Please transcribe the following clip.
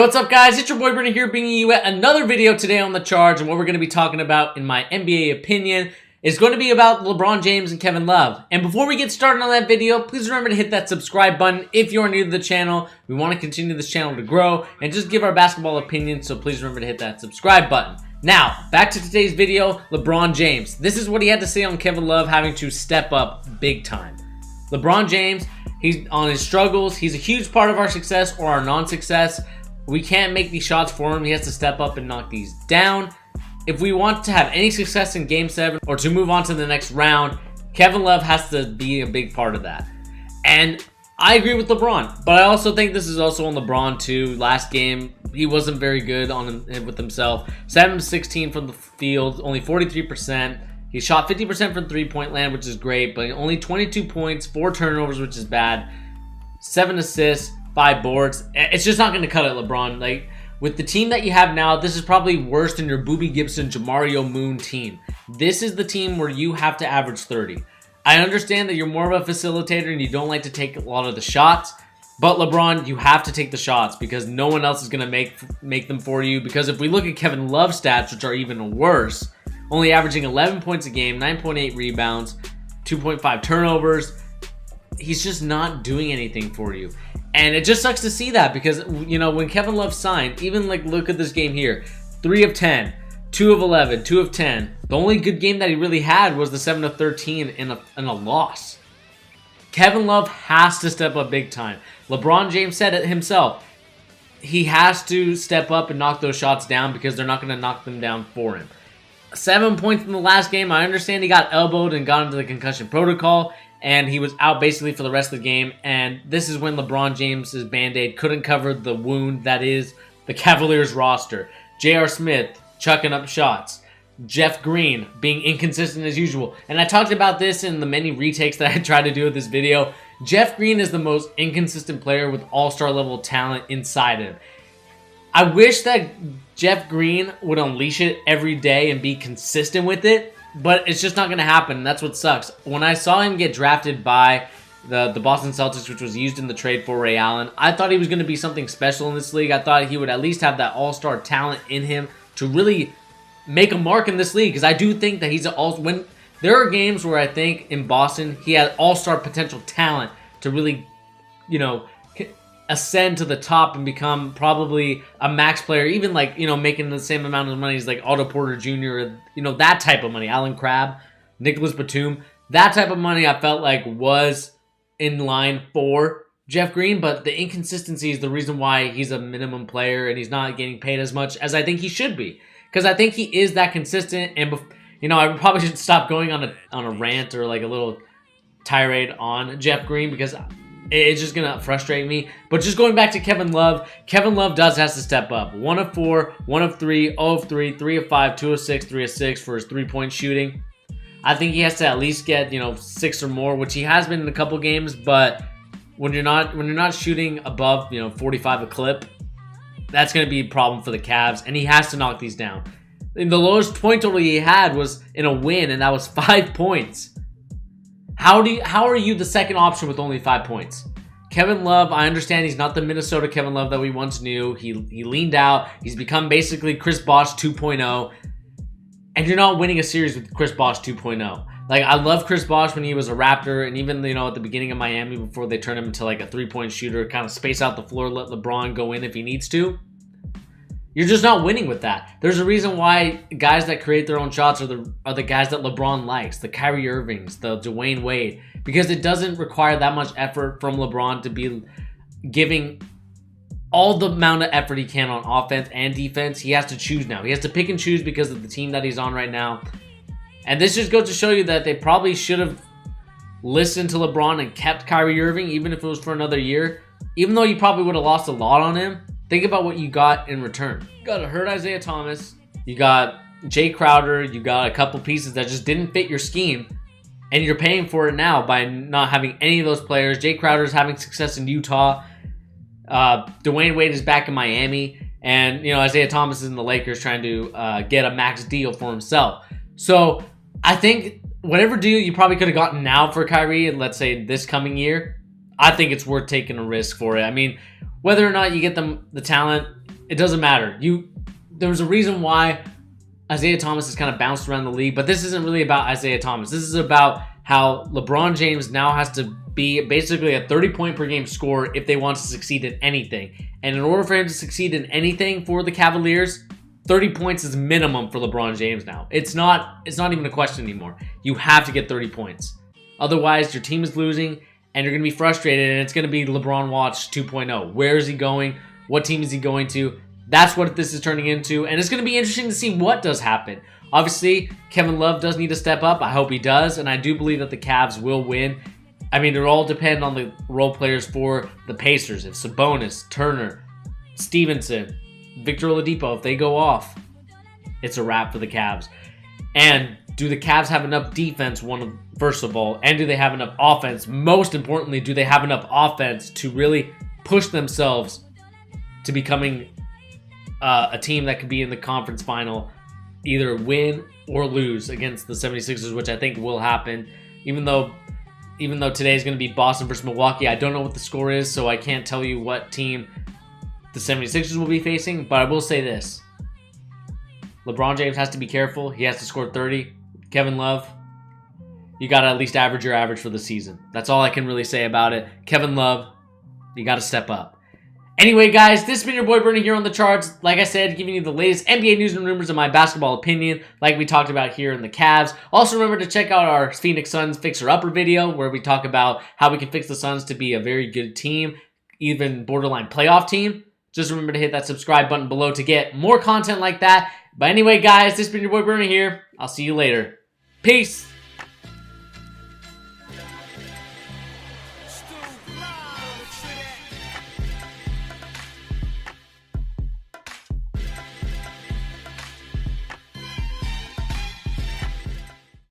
What's up, guys? It's your boy Brennan here, bringing you another video today on The Charge. And what we're going to be talking about, in my NBA opinion, is going to be about LeBron James and Kevin Love. And before we get started on that video, please remember to hit that subscribe button if you're new to the channel. We want to continue this channel to grow and just give our basketball opinion, so please remember to hit that subscribe button. Now, back to today's video, LeBron James. This is what he had to say on Kevin Love having to step up big time. LeBron James, he's on his struggles. He's a huge part of our success or our non-success. We can't make these shots for him. He has to step up and knock these down. If we want to have any success in Game 7 or to move on to the next round, Kevin Love has to be a big part of that. And I agree with LeBron, but I also think this is also on LeBron too. Last game, he wasn't very good with himself. 7-16 from the field, only 43%. He shot 50% from three-point land, which is great, but only 22 points, 4 turnovers, which is bad. 7 assists. 5 boards. It's just not going to cut it, LeBron. Like, with the team that you have now, this is probably worse than your Boobie Gibson, Jamario Moon team. This is the team where you have to average 30. I understand that you're more of a facilitator and you don't like to take a lot of the shots, but LeBron, you have to take the shots because no one else is going to make them for you. Because if we look at Kevin Love's stats, which are even worse, only averaging 11 points a game, 9.8 rebounds, 2.5 turnovers, he's just not doing anything for you. And it just sucks to see that because, you know, when Kevin Love signed, even like look at this game here, 3 of 10, 2 of 11, 2 of 10. The only good game that he really had was the 7 of 13 in a loss. Kevin Love has to step up big time. LeBron James said it himself. He has to step up and knock those shots down because they're not going to knock them down for him. 7 points in the last game. I understand he got elbowed and got into the concussion protocol, and he was out basically for the rest of the game. And this is when LeBron James's Band-Aid couldn't cover the wound that is the Cavaliers roster. J.R. Smith chucking up shots. Jeff Green being inconsistent as usual. And I talked about this in the many retakes that I tried to do with this video. Jeff Green is the most inconsistent player with all-star level talent inside him. I wish that Jeff Green would unleash it every day and be consistent with it. But it's just not going to happen. That's what sucks. When I saw him get drafted by the Boston Celtics, which was used in the trade for Ray Allen, I thought he was going to be something special in this league. I thought he would at least have that all-star talent in him to really make a mark in this league. Because I do think that he's an all. When there are games where I think in Boston he had all-star potential talent to really, you know, ascend to the top and become probably a max player, even like, you know, making the same amount of money as like Otto Porter Jr., you know, that type of money, Alan Crabb, Nicholas Batum, that type of money I felt like was in line for Jeff Green, but the inconsistency is the reason why he's a minimum player and he's not getting paid as much as I think he should be, because I think he is that consistent. And, you know, I probably should stop going on a rant or like a little tirade on Jeff Green because it's just going to frustrate me. But just going back to Kevin Love has to step up. 1 of 4, 1 of 3, 0 of 3, 3 of 5, 2 of 6, 3 of 6 for his three-point shooting. I think he has to at least get, you know, 6 or more, which he has been in a couple games. But when you're not shooting above, you know, 45 a clip, that's going to be a problem for the Cavs, and he has to knock these down. And the lowest point total he had was in a win, and that was 5 points. How are you the second option with only 5 points? Kevin Love, I understand he's not the Minnesota Kevin Love that we once knew. He leaned out. He's become basically Chris Bosh 2.0. And you're not winning a series with Chris Bosh 2.0. Like, I love Chris Bosh when he was a Raptor, and even, you know, at the beginning of Miami before they turned him into like a three-point shooter, kind of space out the floor, let LeBron go in if he needs to. You're just not winning with that. There's a reason why guys that create their own shots are the guys that LeBron likes, the Kyrie Irvings, the Dwayne Wade, because it doesn't require that much effort from LeBron to be giving all the amount of effort he can on offense and defense. He has to choose now. He has to pick and choose because of the team that he's on right now. And this just goes to show you that they probably should have listened to LeBron and kept Kyrie Irving, even if it was for another year. Even though you probably would have lost a lot on him, think about what you got in return. You got a hurt Isaiah Thomas. You got Jay Crowder. You got a couple pieces that just didn't fit your scheme. And you're paying for it now by not having any of those players. Jay Crowder's having success in Utah. Dwayne Wade is back in Miami. And, you know, Isaiah Thomas is in the Lakers trying to get a max deal for himself. So I think whatever deal you probably could have gotten now for Kyrie, and let's say this coming year, I think it's worth taking a risk for it. I mean, whether or not you get the talent, it doesn't matter. There was a reason why Isaiah Thomas has kind of bounced around the league, but this isn't really about Isaiah Thomas. This is about how LeBron James now has to be basically a 30-point per game scorer if they want to succeed in anything. And in order for him to succeed in anything for the Cavaliers, 30 points is minimum for LeBron James now. It's not even a question anymore. You have to get 30 points. Otherwise, your team is losing, and you're going to be frustrated, and it's going to be LeBron Watch 2.0. Where is he going? What team is he going to? That's what this is turning into, and it's going to be interesting to see what does happen. Obviously, Kevin Love does need to step up. I hope he does, and I do believe that the Cavs will win. I mean, it'll all depend on the role players for the Pacers. If Sabonis, Turner, Stevenson, Victor Oladipo, if they go off, it's a wrap for the Cavs. And do the Cavs have enough defense, first of all, and do they have enough offense? Most importantly, do they have enough offense to really push themselves to becoming a team that could be in the conference final, either win or lose against the 76ers, which I think will happen. Even though today is going to be Boston versus Milwaukee, I don't know what the score is, so I can't tell you what team the 76ers will be facing, but I will say this. LeBron James has to be careful. He has to score 30. Kevin Love, you got to at least average your average for the season. That's all I can really say about it. Kevin Love, you got to step up. Anyway, guys, this has been your boy Bernie here on The Charts. Like I said, giving you the latest NBA news and rumors and my basketball opinion, like we talked about here in the Cavs. Also, remember to check out our Phoenix Suns Fixer-Upper video, where we talk about how we can fix the Suns to be a very good team, even borderline playoff team. Just remember to hit that subscribe button below to get more content like that. But anyway, guys, this has been your boy Bernie here. I'll see you later. Peace!